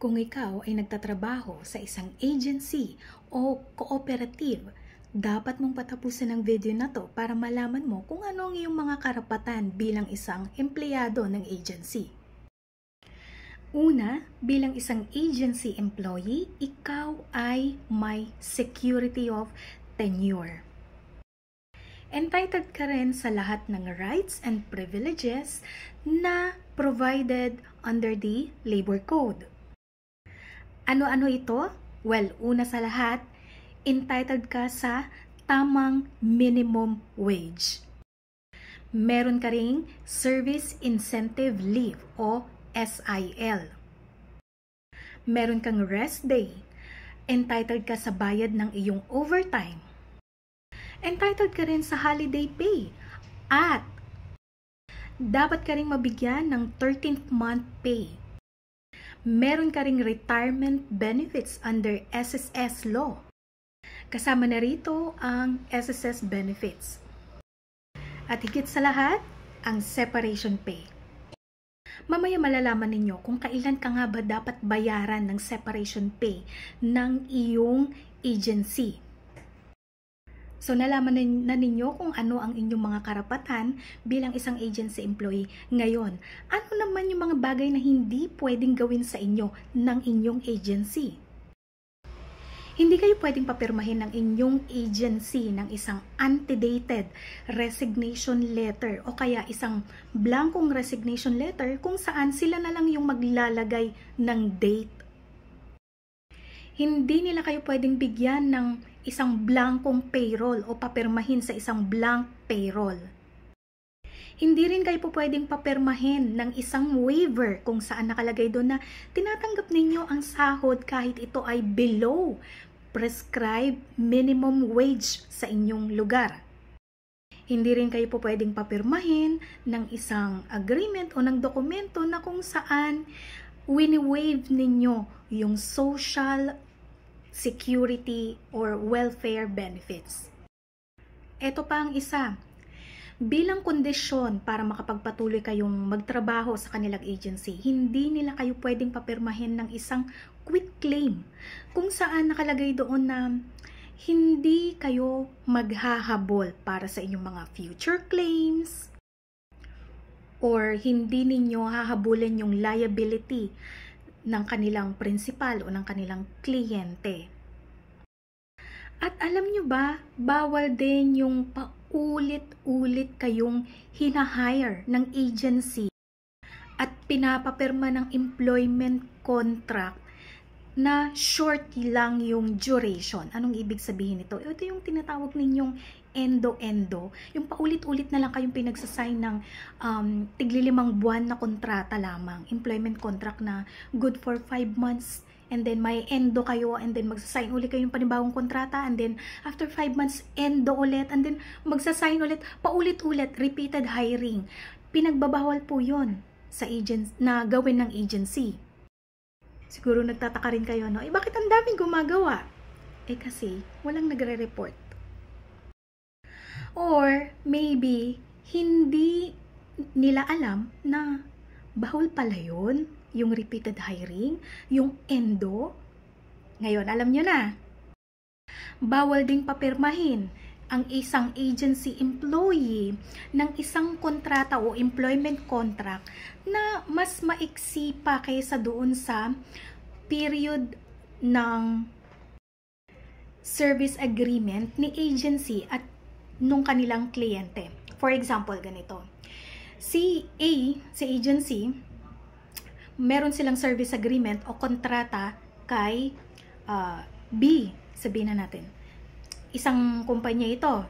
Kung ikaw ay nagtatrabaho sa isang agency o cooperative, dapat mong patapusin ang video na to para malaman mo kung ano ang iyong mga karapatan bilang isang empleyado ng agency. Una, bilang isang agency employee, ikaw ay may security of tenure. Entitled ka rin sa lahat ng rights and privileges na provided under the Labor Code. Ano-ano ito? Well, una sa lahat, entitled ka sa tamang minimum wage. Meron ka ring Service Incentive Leave o SIL. Meron kang rest day. Entitled ka sa bayad ng iyong overtime. Entitled ka rin sa holiday pay. At dapat ka rin mabigyan ng 13th month pay. Meron ka ring retirement benefits under SSS law. Kasama na rito ang SSS benefits. At higit sa lahat, ang separation pay. Mamaya malalaman ninyo kung kailan ka nga ba dapat bayaran ng separation pay ng iyong agency. So nalaman na ninyo kung ano ang inyong mga karapatan bilang isang agency employee. Ngayon, ano naman yung mga bagay na hindi pwedeng gawin sa inyo ng inyong agency? Hindi kayo pwedeng papirmahin ng inyong agency ng isang antedated resignation letter o kaya isang blankong resignation letter kung saan sila na lang yung maglalagay ng date. Hindi nila kayo pwedeng bigyan ng isang blankong payroll o papirmahin sa isang blank payroll. Hindi rin kayo po pwedeng papirmahin ng isang waiver kung saan nakalagay doon na tinatanggap ninyo ang sahod kahit ito ay below prescribed minimum wage sa inyong lugar. Hindi rin kayo po pwedeng papirmahin ng isang agreement o ng dokumento na kung saan wini-waive ninyo yung social security or welfare benefits. Ito pa ang isa. Bilang kondisyon para makapagpatuloy kayong magtrabaho sa kanilang agency, hindi nila kayo pwedeng papirmahin ng isang quit claim kung saan nakalagay doon na hindi kayo maghahabol para sa inyong mga future claims or hindi ninyo hahabulin yung liability ng kanilang principal o ng kanilang kliyente. At alam nyo ba, bawal din yung paulit-ulit kayong hinahire ng agency at pinapapirma ng employment contract na short lang yung duration. Anong ibig sabihin nito? Ito yung tinatawag ninyong endo-endo. Yung paulit-ulit na lang kayong pinagsasign ng tigli-5 buwan na kontrata lamang. Employment contract na good for 5 months. And then may endo kayo and then magsasign ulit kayo yung panibagong kontrata. And then after 5 months, endo ulit. And then magsasign ulit. Paulit-ulit. Repeated hiring. Pinagbabawal po yun sa na gawin ng agency. Siguro nagtataka rin kayo, no? Bakit ang daming gumagawa? Kasi walang nagre-report. Or maybe hindi nila alam na bawal pala yun, yung repeated hiring, yung endo. Ngayon, alam nyo na. Bawal ding papirmahin ang isang agency employee ng isang kontrata o employment contract na mas maiksi pa kaysa doon sa period ng service agreement ni agency at nung kanilang kliyente. For example, ganito. Si A, si agency, meron silang service agreement o kontrata kay B, sabihin na natin. Isang kumpanya ito.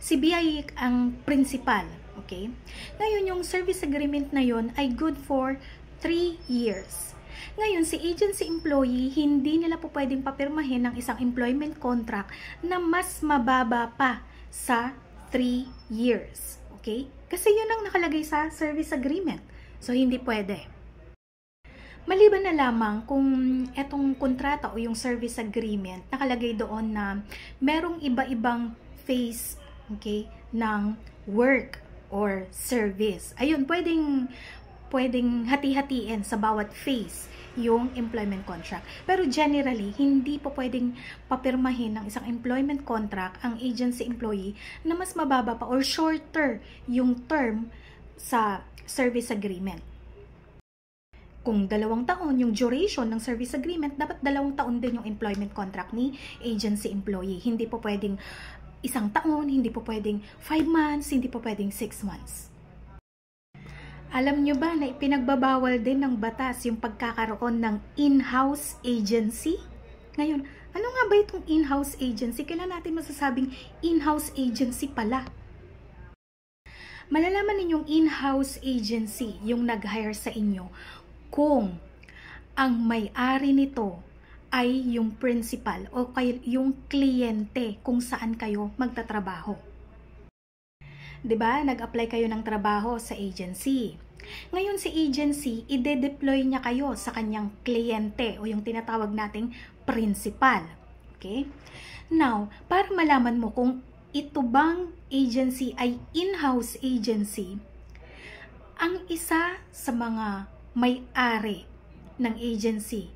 Si B ay ang principal. Okay? Ngayon, yung service agreement na yon ay good for 3 years. Ngayon, si agency employee, hindi nila po pwedeng papirmahin ng isang employment contract na mas mababa pa sa 3 years. Okay? Kasi yun ang nakalagay sa service agreement. So, hindi pwede. Maliban na lamang kung etong kontrata o yung service agreement, nakalagay doon na merong iba-ibang phase, okay, ng work or service. Ayun, pwedeng pwedeng hati-hatiin sa bawat phase yung employment contract. Pero generally, hindi po pwedeng papirmahin ng isang employment contract ang agency employee na mas mababa pa or shorter yung term sa service agreement. Kung 2 taon yung duration ng service agreement, dapat 2 taon din yung employment contract ni agency employee. Hindi po pwedeng 1 taon, hindi po pwedeng 5 months, hindi po pwedeng 6 months. Alam nyo ba na ipinagbabawal din ng batas yung pagkakaroon ng in-house agency? Ngayon, ano nga ba itong in-house agency? Kailan natin masasabing in-house agency pala? Malalaman ninyong in-house agency yung nag-hire sa inyo kung ang may-ari nito ay yung principal o yung kliyente kung saan kayo magtatrabaho. 'Di ba? Nag-apply kayo ng trabaho sa agency. Ngayon si agency, ide-deploy niya kayo sa kanyang kliyente o yung tinatawag nating principal. Okay? Now, para malaman mo kung ito bang agency ay in-house agency, ang isa sa mga may-ari ng agency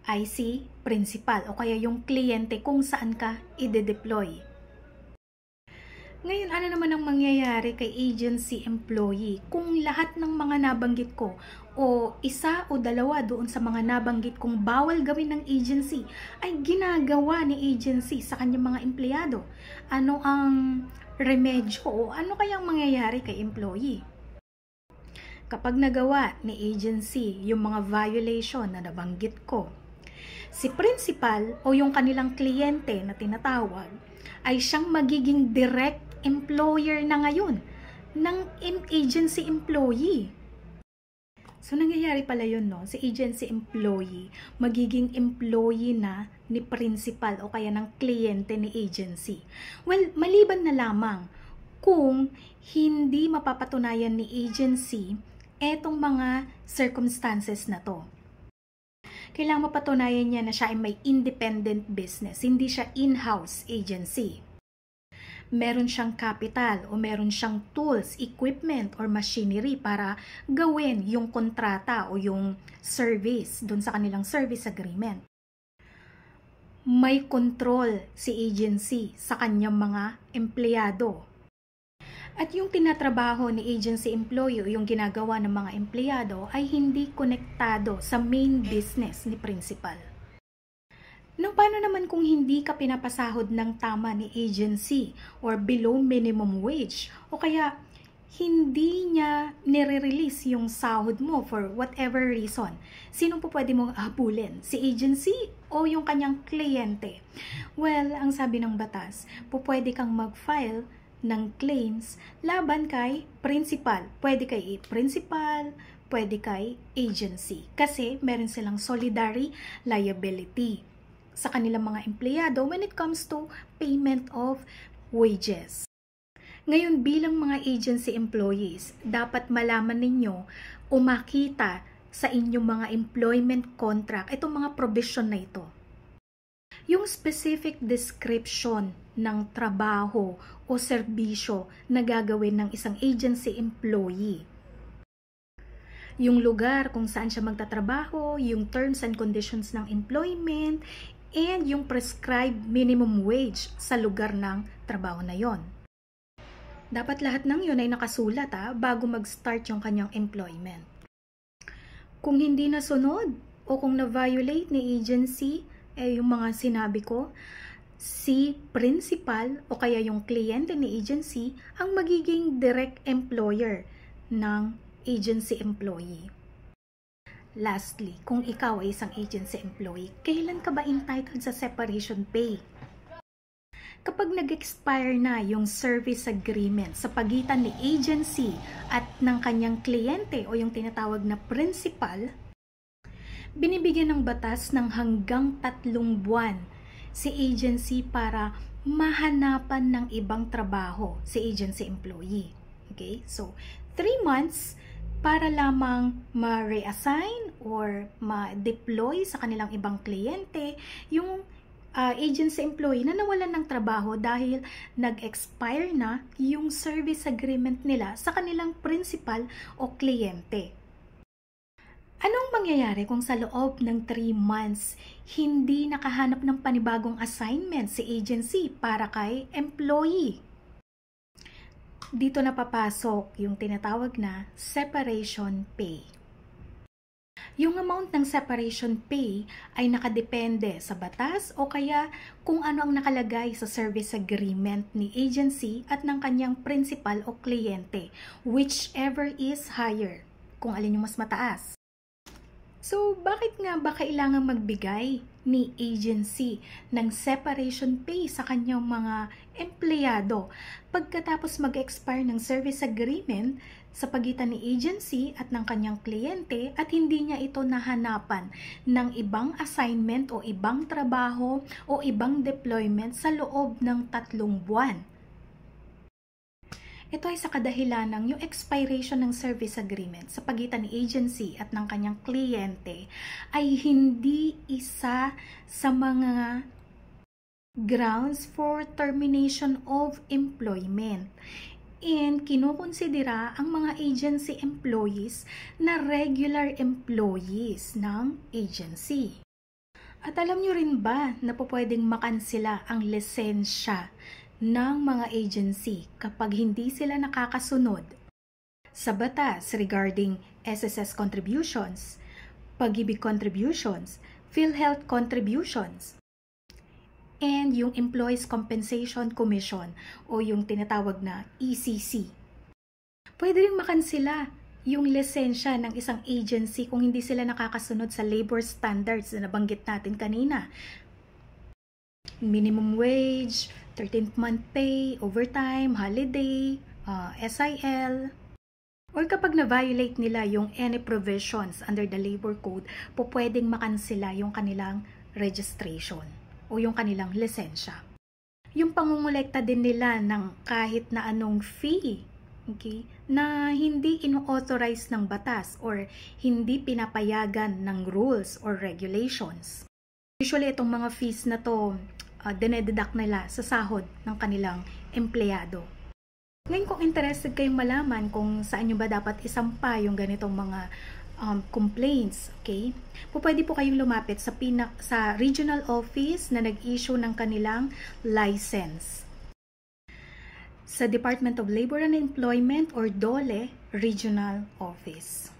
ay si principal o kaya yung kliyente kung saan ka ide-deploy. Ngayon, ano naman ang mangyayari kay agency employee kung lahat ng mga nabanggit ko o 1 o 2 doon sa mga nabanggit kong bawal gawin ng agency ay ginagawa ni agency sa kanyang mga empleyado? Ano ang remedyo o ano kayang mangyayari kay employee? Kapag nagawa ni agency yung mga violation na nabanggit ko, si principal o yung kanilang kliyente na tinatawag ay siyang magiging direct employer na ngayon ng agency employee. So, nangyayari pala yun, no? Si agency employee, magiging employee na ni principal o kaya ng kliyente ni agency. Well, maliban na lamang kung hindi mapapatunayan ni agency etong mga circumstances na to. Kailangan mapatunayan niya na siya ay may independent business, hindi siya in-house agency. Meron siyang capital o meron siyang tools, equipment, or machinery para gawin yung kontrata o yung service dun sa kanilang service agreement. May control si agency sa kanyang mga empleyado. At yung tinatrabaho ni agency employee o yung ginagawa ng mga empleyado ay hindi konektado sa main business ni principal. No, paano naman kung hindi ka pinapasahod ng tama ni agency or below minimum wage o kaya hindi niya nire-release yung sahod mo for whatever reason? Sino po pwede mong habulin? Si agency o yung kanyang kliyente? Well, ang sabi ng batas, po pwede kang mag-file ng claims laban kay principal. Pwede kay principal, pwede kay agency. Kasi meron silang solidary liability sa kanilang mga empleyado when it comes to payment of wages. Ngayon, bilang mga agency employees, dapat malaman ninyo o makita sa inyong mga employment contract itong mga provision na ito. Yung specific description ng trabaho o serbisyo na gagawin ng isang agency employee. Yung lugar kung saan siya magtatrabaho, yung terms and conditions ng employment, and yung prescribed minimum wage sa lugar ng trabaho na yon. Dapat lahat ng yun ay nakasulat bago mag-start yung kanyang employment. Kung hindi nasunod o kung na-violate ni agency, yung mga sinabi ko, si principal o kaya yung kliyente ni agency ang magiging direct employer ng agency employee. Lastly, kung ikaw ay isang agency employee, kailan ka ba entitled sa separation pay? Kapag nag-expire na yung service agreement sa pagitan ni agency at ng kanyang kliyente o yung tinatawag na principal, binibigyan ng batas ng hanggang 3 buwan si agency para mahanapan ng ibang trabaho si agency employee. Okay? So, 3 months para lamang ma-reassign or ma-deploy sa kanilang ibang kliyente yung agency employee na nawalan ng trabaho dahil nag-expire na yung service agreement nila sa kanilang principal o kliyente. Anong mangyayari kung sa loob ng 3 months hindi nakahanap ng panibagong assignment si agency para kay employee? Dito na papasok yung tinatawag na separation pay. Yung amount ng separation pay ay nakadepende sa batas o kaya kung ano ang nakalagay sa service agreement ni agency at ng kanyang principal o kliyente, whichever is higher, kung alin yung mas mataas. So, bakit nga ba kailangan magbigay ni agency ng separation pay sa kanyang mga empleyado pagkatapos mag-expire ng service agreement sa pagitan ni agency at ng kanyang kliyente at hindi niya ito nahanapan ng ibang assignment o ibang trabaho o ibang deployment sa loob ng 3 buwan? Ito ay sa kadahilanang yung expiration ng service agreement sa pagitan ni agency at ng kanyang kliyente ay hindi isa sa mga grounds for termination of employment. And kinukonsidera ang mga agency employees na regular employees ng agency. At alam nyo rin ba na pwedeng makansela ang lisensya ng mga agency kapag hindi sila nakakasunod sa batas regarding SSS contributions, Pag-ibig contributions, PhilHealth contributions, and yung Employees Compensation Commission o yung tinatawag na ECC. Pwede rin makansela yung lisensya ng isang agency kung hindi sila nakakasunod sa labor standards na nabanggit natin kanina. Minimum wage, 13th month pay, overtime, holiday, SIL. Or kapag na-violate nila yung any provisions under the labor code, pwedeng makansela yung kanilang registration o yung kanilang lisensya. Yung pangungulekta din nila ng kahit na anong fee, okay, na hindi ino-authorize ng batas or hindi pinapayagan ng rules or regulations. Usually itong mga fees na to, dinededuct nila sa sahod ng kanilang empleyado. Ngayon kung interested kayong malaman kung saan nyo ba dapat isampa yung ganitong mga complaints, okay? Pwede po kayong lumapit sa regional office na nag-issue ng kanilang license. Sa Department of Labor and Employment or DOLE Regional Office.